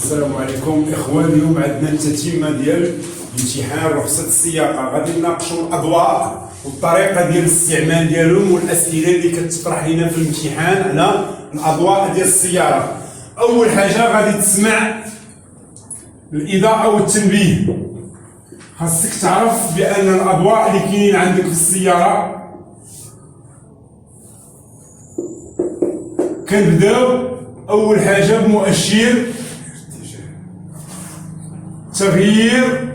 السلام عليكم اخوان. اليوم عندنا التتمه ديال امتحان رخصه السياقه. غادي نناقشوا الاضواء والطريقه ديال الاستعمال ديالهم والاسئله اللي كتطرح لنا في الامتحان على الاضواء ديال السياره. اول حاجه غادي تسمع الاضاءه والتنبيه. خاصك تعرف بان الاضواء اللي كاينين عندك في السياره كنبداو اول حاجه بمؤشر تغيير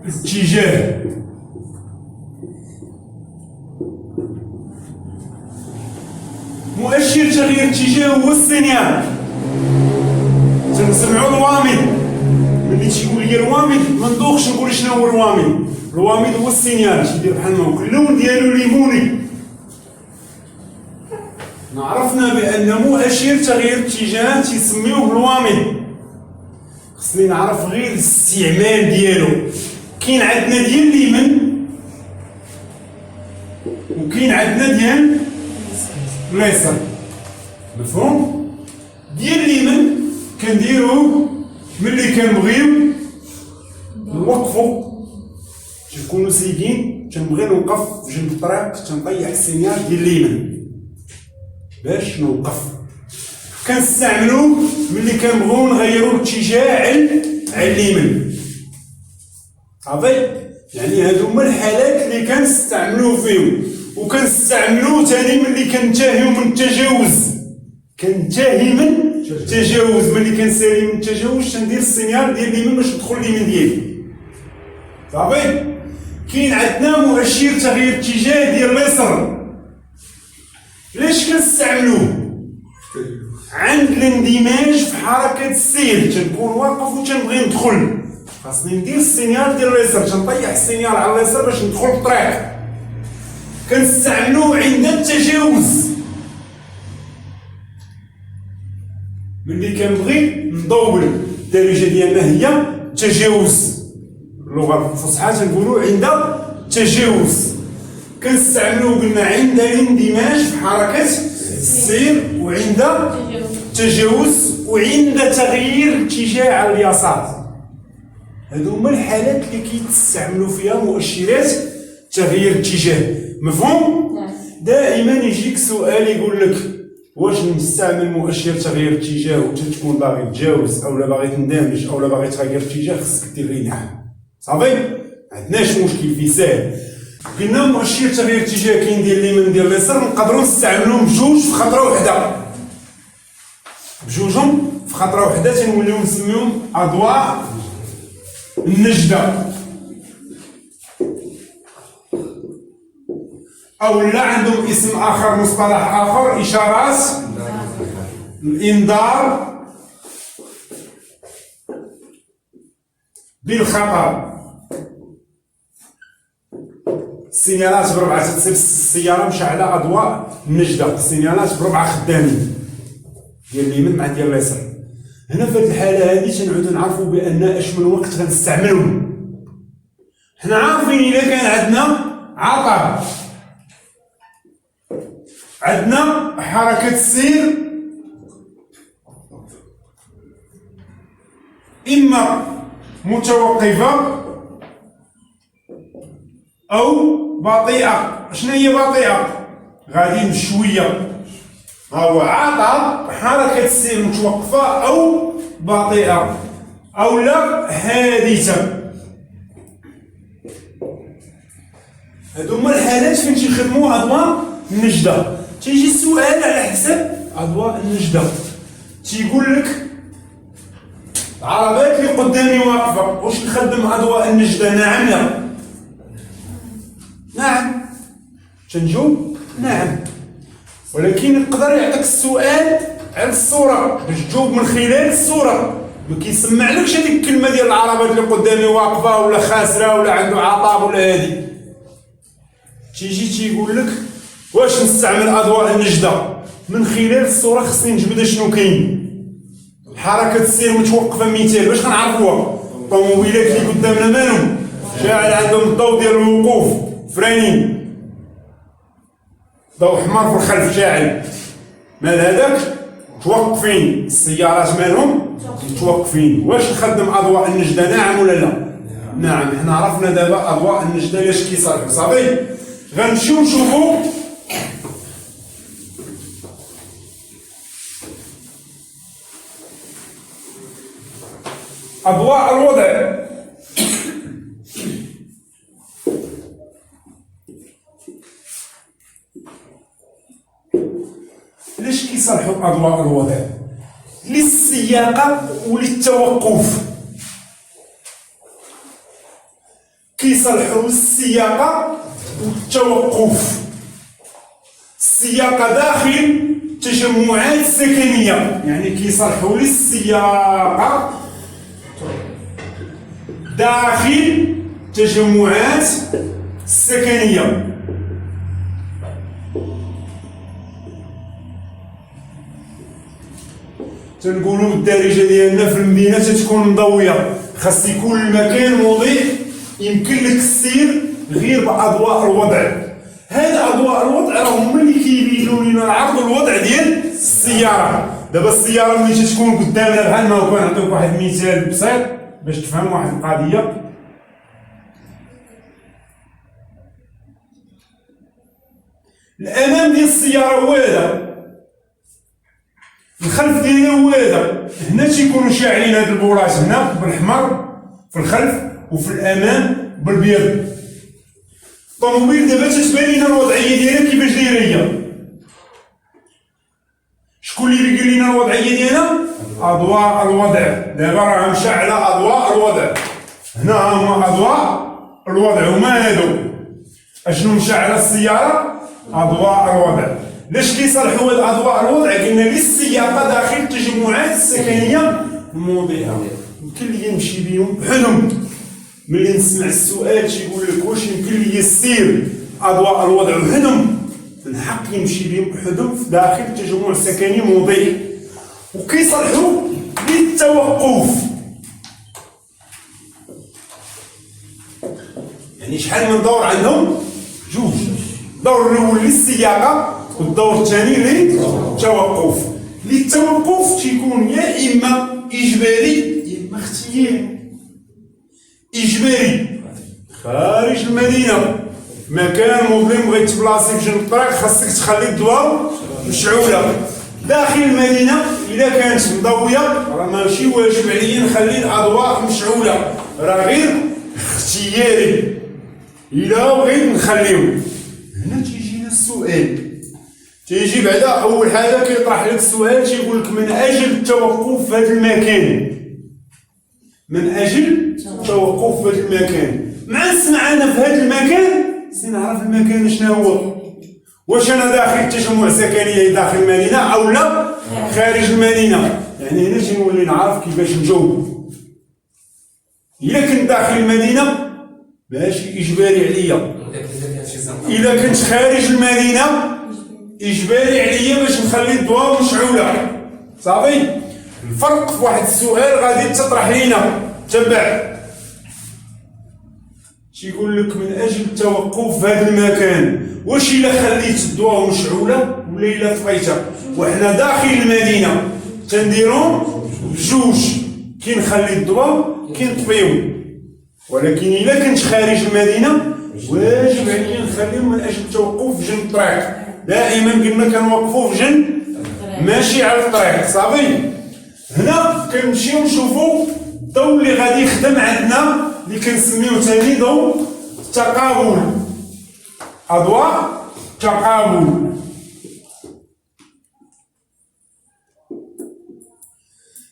الاتجاه. مؤشر تغيير الاتجاه هو السينيال. تنسمعوا الوامض. ملي تيقول لي الوامض ما ندوخش نقول شنو هو الوامض. الوامض هو السينيال، تيدير بحال ما هو اللون ديالو ليموني. عرفنا بان مؤشر تغيير الاتجاه تيسميوه بالوامض. خصني نعرف غير الاستعمال ديالو. كاين عندنا ديال اليمين وكاين عندنا ديال اليسار، مفهوم؟ ديال اليمين كنديروه ملي كنبغيو نوقفو، تيكونوا سايقين تنبغي نوقف في جنب الطريق، تنطيح السينيال ديال اليمين باش نوقف. كنستعملوه ملي كنبغيو نغيروا الاتجاه على اليمين. صافي، يعني هادو هما الحالات اللي كنستعملوه فيهم. وكنستعملوه ثاني ملي كنتهيو من التجاوز. كنتهي من التجاوز، ملي كنسالي من التجاوز تندير السينيال ديال اليمين باش ندخل اليمين ديالي. صافي، كاين عندنا مؤشر تغيير الاتجاه ديال اليسار. علاش كنستعملوه؟ عند الاندماج في حركه السير، تنكون واقف وتنبغي ندخل، خاصني ندير السينيال ديال اليسار، تنطيح السينيال على اليسار باش ندخل الطريق. كنستعملوه عند التجاوز، ملي كنبغي ندور. الدارجه ديالنا هي التجاوز، اللغه الفصحى تنقولوا عند التجاوز. كنستعملوه قلنا عند الاندماج في حركه السير وعند التجاوز وعند تغيير الاتجاه على اليسار. هادو هما الحالات اللي كيتستعملوا فيها مؤشرات تغيير الاتجاه. مفهوم؟ دائما يجيك سؤال يقول لك واش نستعمل مؤشر تغيير الاتجاه وانت تكون باغي تجاوز او لا باغي تندمج او لا باغي تغير الاتجاه؟ خصك دير لي نعم. صافي، ما عندناش مشكل فيه، ساهل. قلنا مؤشر تغيير الاتجاه كاين ديال اليمين ديال اليسار، نقدروا نستعملوهم بجوج في خطره وحده. بجوجهم في خطره وحده تنوليو نسميهم اضواء النجده، او لا عندهم اسم اخر، مصطلح اخر، اشارات الانذار بالخطر. السينيالات بربعه تتصل السياره مشعله اضواء النجده، السينيالات بربعه خدامين ديال اليمين مع ديال اليسار. هنا في هذه الحاله هذه تنعودو نعرفوا بان اش من وقت غنستعملوهم. حنا عارفين الا كان عندنا عطب، عندنا حركه السير اما متوقفه او بطيئه. شنو هي بطيئه؟ غادي بشويه. هو عطب، حركه السير متوقفه او بطيئه او لا حادثه. هادو هما الحالات فين تيخدموا اضواء النجده. تيجي السؤال على حسب اضواء النجده، تيقول لك العربات اللي قدامي واقفه واش نخدم اضواء النجده؟ نعم لا؟ نعم. تنجاوب نعم، ولكن يقدر يعطيك السؤال على الصوره باش تجاوب من خلال الصوره. ما كيسمعلكش هذيك الكلمه ديال العربات اللي قدامي واقفه ولا خاسره ولا عنده عطاب ولا هادي. تيجي تيقول لك واش نستعمل اضواء النجده؟ من خلال الصوره خصني نجبد شنو كاين. حركه السير متوقفه، مثال واش غنعرفوها؟ الطوموبيلات اللي قدامنا مالهم؟ شاعل عندهم الضوء ديال الوقوف، فرانين، ضوء حمر في الخلف شاعل. مال هذاك توقفين السيارات مالهم متوقفين. واش نخدم اضواء النجده؟ نعم ولا لا؟ نعم. حنا عرفنا دابا اضواء النجده لاش كيصالحوا. صافي غنمشيو نشوفوا اضواء الوضع. ليش كيصالحوا اضواء الوضع؟ للسياقه وللتوقف. كيصالحوا للسياقه والتوقف. السياقه داخل تجمعات سكنيه، يعني كيصالحوا للسياقه داخل تجمعات سكنيه. تنقولوا بالدارجه ديالنا في المدينه تتكون مضويه، خاص يكون المكان مضيء يمكن لك السير غير باضواء الوضع. هاد اضواء الوضع راهم هما اللي كيبينوا لنا العرض والوضع ديال السياره. دابا السياره ملي تتكون قدامنا بحال ما هو، نعطيك واحد المثال بسيط باش تفهم واحد القضيه. الامام ديال السياره هو هذا، الخلف ديالها هو هذا. هنا تيكونوا شاعلين هاد البوراج هنا بالاحمر في الخلف وفي الامام بالبيض. الطوموبيل دابا تتبان لنا الوضعيه ديالها كيفاش دايره هي. شكون اللي بيقول لنا الوضعيه ديالها؟ اضواء الوضع. دابا راه مشعله اضواء الوضع. هنا هما اضواء الوضع هما هادو. اشنو مشعله السياره؟ اضواء الوضع. ليش كيصالحوا هاد اضواء الوضع؟ قلنا للسياقه داخل التجمعات السكنيه المضيئه، يمكن لي يمشي بهم بحدهم. ملي نسمع السؤال تيقول لك واش يمكن لي يسير اضواء الوضع بحدهم؟ من حق يمشي بهم بحدهم داخل تجمع سكني مضيء. وكيصالحوا للتوقف، يعني شحال من دور عندهم؟ جوج. الدور الاول للسياقه والدور الثاني للتوقف. للتوقف تيكون يا اما اجباري يا اما اختياري. اجباري خارج المدينه، مكان مظلم بغيت تبلاصي في جنب الطريق خاصك تخلي الضوء مشعوله. داخل المدينه الا كانت مضويه راه ماشي واجب عليا نخلي الاضواء مشعوله، راه غير اختياري الا بغيت نخليهم. هنا تيجينا السؤال، تيجي بعدا اول حاجه كيطرح لك السؤال تيقول لك من اجل التوقف في هذا المكان. من اجل التوقف في هذا المكان. مع نسمع انا في هذا المكان سنعرف المكان شنو هو. واش انا داخل تجمع سكني داخل المدينه او لا خارج المدينه؟ يعني هنا تنولي نعرف كيفاش نجاوب. الا كنت داخل المدينه ماشي اجباري عليا، الا كنت خارج المدينه اجباري عليا باش نخلي الضوء مشعوله. صافي. الفرق في واحد السؤال غادي تطرح لينا. تبع تيقول لك من اجل التوقف في هذا المكان. واش الا خليت الضوء مشعوله ولا الا طفيتها؟ وحنا داخل المدينه تنديرهم بجوج، كي نخلي الضوء كي نطفيو. ولكن الا كنت خارج المدينه واجب عليا نخليهم من اجل التوقف في جنب الطريق. دائما قلنا كنوقفوا في جنب ماشي على الطريق. صافي. هنا كنمشيو نشوفوا الضوء اللي غادي يخدم عندنا اللي كنسميوه ثاني ضوء التقابل. اضواء تقابل.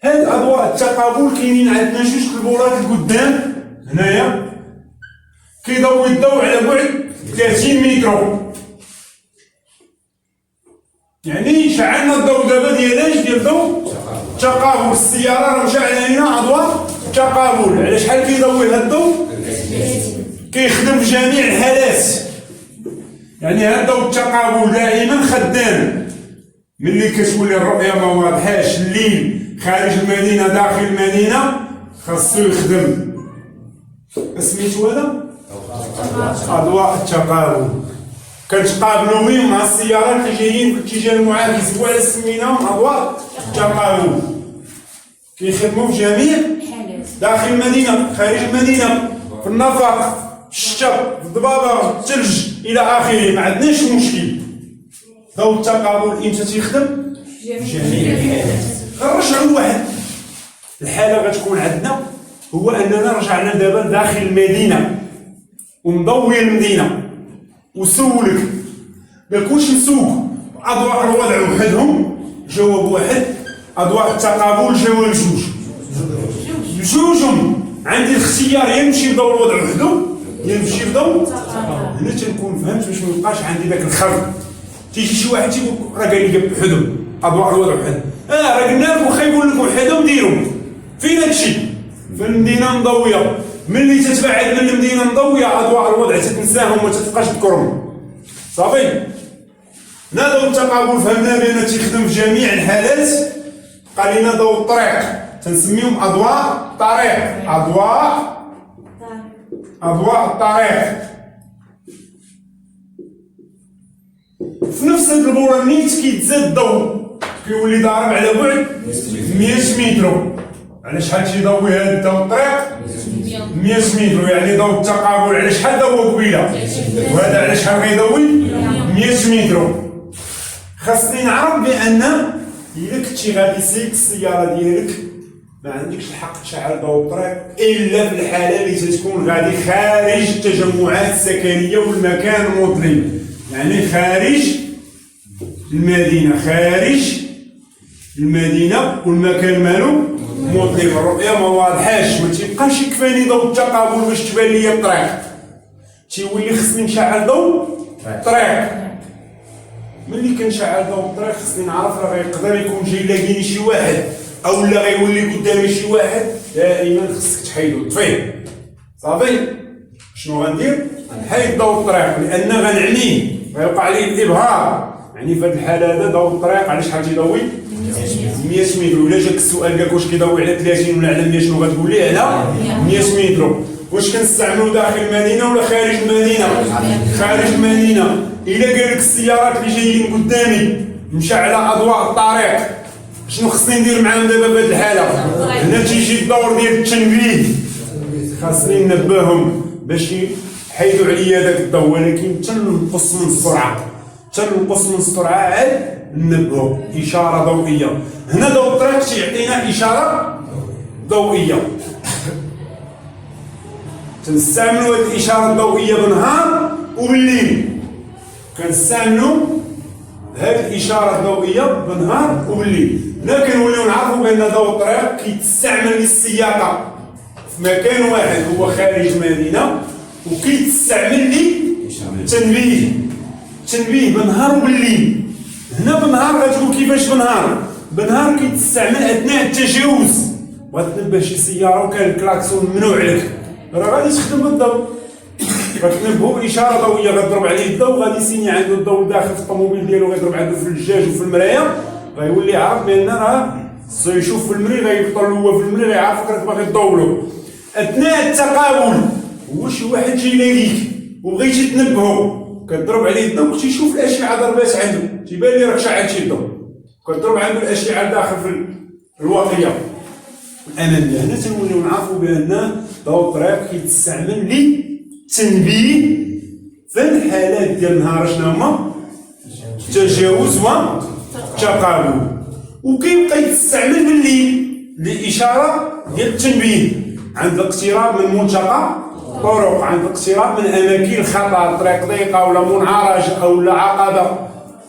هاد اضواء التقابل كاينين عندنا جوج البولات القدام هنايا كيضوي الضوء على بعد 30 متر. يعني شعلنا الضوء دابا ديال اش؟ ديال ضوء التقابل. السياره راه مشعله لنا اضواء التقابل. على شحال كيضوي هاد الضوء؟ كيخدم في جميع الحالات. يعني هاد ضوء التقابل دائما خدام. ملي كتولي الرؤيه ما واضحاش الليل خارج المدينه داخل المدينه خاصو يخدم. سميتو هذا؟ اضواء التقابل. كنتقابلوا بهم مع السيارات اللي جايين في الاتجاه المعاكس، وعلى سميناهم أضواء التقابل. كيخدموا في جميع داخل المدينة، خارج المدينة، في النفق، في الشتاء، في الضبابة، في الثلج إلى آخره. ما عندناش مشكل. ضوء التقابل إمتى تيخدم؟ جميع الحالات. غنرجعوا واحد الحالة غتكون عندنا، هو أننا رجعنا دابا داخل المدينة ومضوي المدينة، وسولك قالك واش نسوق أضواء الوضع وحدهم؟ جواب واحد، أضواء التقابل جواب بجوجهم. عندي الاختيار يا نمشي بضوء الوضع وحده يا نمشي بضوء. هنا تنكون فهمت باش ميبقاش عندي داك الخلط. تيجي شي واحد تيقول راه قال لي بحدهم أضواء الوضع وحد، راه قلنا لك واخا يقول لك وحدهم ديرهم. فين هادشي؟ في المدينة مضوية. ملي تتبعد من المدينة مضوية أضواء الوضع تتنساهم وما تتبقاش تذكرهم. صافي. هنا ضوء التقابل فهمنا بأنه تيخدم في جميع الحالات. قال لنا ضوء الطريق تنسميهم أضواء الطريق، أضواء الطريق. في نفس هاد البورانيت كيتزاد الضوء، كيولي ضارب على بعد 100 متر. على شحال تيضوي هاد ضوء الطريق؟ 100 متر. يعني ضوء التقابل على شحال ضوى قبيله؟ وهذا على شحال غيضوي؟ 100 متر. خاصني نعرف بأن إلا كنتي غادي تسيق السيارة ديالك ما عندكش الحق تشعل ضوء الطريق إلا في الحالة اللي تتكون غادي خارج التجمعات السكنية والمكان مظلم. يعني خارج المدينة والمكان مالو مظلم، الرؤية ما واضحاش، ما تيبقاش يكفاني ضوء التقابل باش تبان لي الطريق. تيولي خصني نشعل ضوء الطريق. ملي كنشعل ضوء الطريق خصني نعرف راه غيقدر يكون جاي لاقيني شي واحد أو لا غيولي قدامي شي واحد، دائما خصك تحيدو تطفيه. صافي. شنو غندير؟ نحيد ضوء الطريق لأن غنعنيه، غيوقع لي الإبهار. يعني في هذه الحالة هذا ضوء الطريق على شحال تيضوي؟ 100 متر. ولا جاك السؤال قالك واش كيضوي على 30 ولا على 100 شنو غتقول لي؟ على 100 متر. واش كنستعملو داخل المدينة ولا خارج المدينة؟ خارج المدينة. إلا قالك السيارات اللي جايين قدامي مشعلة أضواء الطريق، شنو خصني ندير معاهم دابا في هذه الحالة؟ هنا تيجي الدور ديال التنبيه. خاصني ننبههم باش يحيدوا عليا داك الضوء، ولكن تنقص من السرعة عاد ننبهوا. إشارة ضوئية. هنا ضوء الطريق تيعطينا إشارة ضوئية. تنستعملوا هذه الإشارة الضوئية بالنهار وبالليل. كنستعملوا هذه الإشارة الضوئية بالنهار وبالليل. هنا كنوليو نعرفوا بأن ضوء الطريق كيتستعمل للسياقة في مكان واحد هو خارج المدينة، وكيتستعمل تنبيه بالنهار وبالليل. هنا بالنهار غتقول كيفاش بالنهار كيتستعمل أثناء التجاوز. غتنبه شي سيارة وكان الكلاكسون ممنوع لك، راه غادي تخدم بالضوء. غتنبهو إشارة ضوئية غتضرب عليه الضوء، غادي يسيني عنده الضوء داخل في الطوموبيل ديالو، غيضرب عنده في الزجاج وفي المراية، غيولي عارف بأن راه سيشوف في المري، غيبطل هو في المري غيعرفك راك باغي تضوّلو. أثناء التقابل هو شي واحد جاي يلاقيك وبغيتي تنبهو، كتضرب عليه الضوء تيشوف الأشعة ضربات عنده، تيبان لي راك شعلتي الضوء، كتضرب عنده الأشعة داخل في الواقية الأمامية. هنا تنوليو نعرفو بأن ضوء الطريق كيتستعمل للتنبيه في الحالات ديال النهار شنو هما؟ التجاوز والتقابل. وكيبقى يتستعمل بالليل للإشارة ديال التنبيه عند الاقتراب من ملتقى طرق، عند الاقتراب من أماكن خطر، طريق ضيقة ولا منعرج أو لا عقبة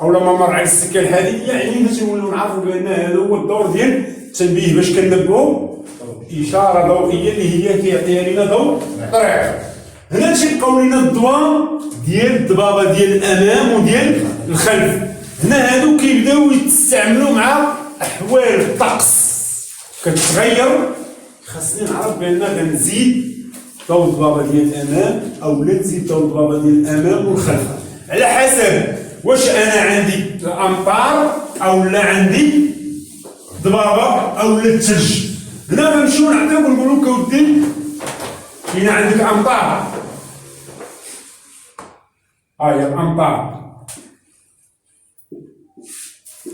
أو لا ممر على السكة الحديدية. يعني باش نوليو نعرفو بأن هذا هو الدور ديال التنبيه باش كننبهو إشارة ضوئية اللي هي كيعطيها لنا ضوء الطريق. هنا تيبقاو لنا الضوء ديال الضبابة ديال الأمام وديال الخلف. هنا هادو كيبداو يتستعملوا مع أحوال الطقس كتغير. خاصني نعرف بأن غنزيد ضوء الضبابة ديال الأمام أو لا نزيد ضوء الضبابة ديال الأمام والخلف على حسب واش أنا عندي الأمطار أو لا عندي ضبابة أو لا الثلج. هنا غنمشيو نعطيو ونقولو كودي كاين عندك أمطار، هي الأمطار.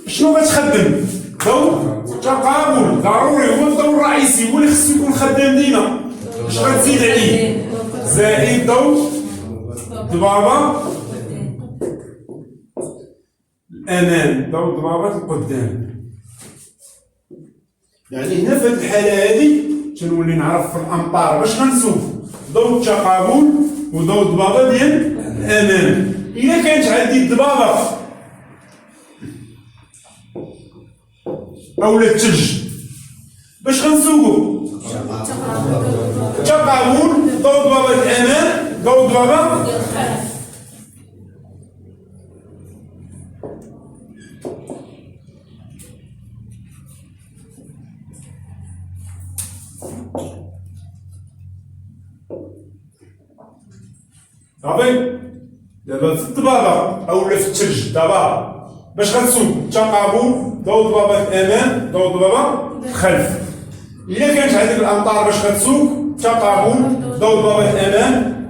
شنو غتخدم؟ ضوء تقابل ضروري، هو الضوء الرئيسي، هو اللي خصو يكون خدام ديما. اش غتزيد عليه؟ زائد ضوء ضبابة الأمام، ضوء ضبابة القدام. يعني هنا في هذه الحالة هذه تنولي نعرف في الأمطار باش غنسوق ضوء التقابل وضوء الضبابة ديال الأمام. إلا كانت عندي الضبابة أولا الثلج باش غنسوقو؟ تقابل ضوء ضبابة الأمام ضوء ضبابة صافي. دابا في الضبابة أولا في الثلج دابا باش غنسوق تقابل ضوء ضبابة الأمام ضوء ضبابة الخلف. إلا كانت عندك الأمطار باش غتسوق تقابل ضوء ضبابة الأمام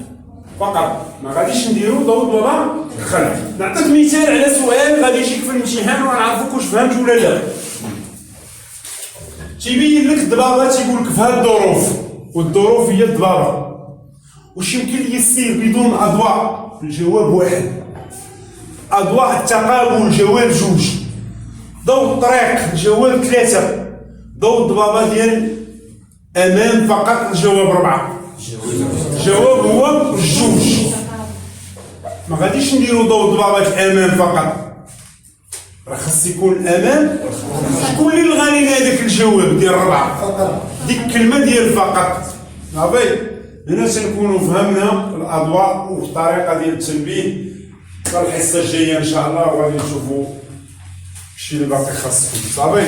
فقط، ما غاديش نديرو ضوء ضبابة الخلف. نعطيك مثال على سؤال غادي يجيك في الامتحان ونعرفوك واش فهمت ولا لا. تيبين لك الضبابة تيقول لك في هاد الظروف، والظروف هي الضبابة. واش يمكن لي يسير بدون أضواء؟ الجواب واحد. أضواء التقابل الجواب جوج. ضوء الطريق الجواب ثلاثة. ضوء الضبابة ديال أمام فقط الجواب ربعة. الجواب هو الجوج. ما غاديش نديرو ضوء ضبابة الأمام فقط، راه خاص يكون الأمام. شكون اللي لغى لينا هذاك الجواب ديال ربعة؟ ديك الكلمة ديال فقط. صافي. هنا تنكونوا فهمنا الأضواء والطريقة ديال التنبيه. الحصة الجاية إن شاء الله وغادي نشوفوا الشيء اللي باقي خاصكم. صافي.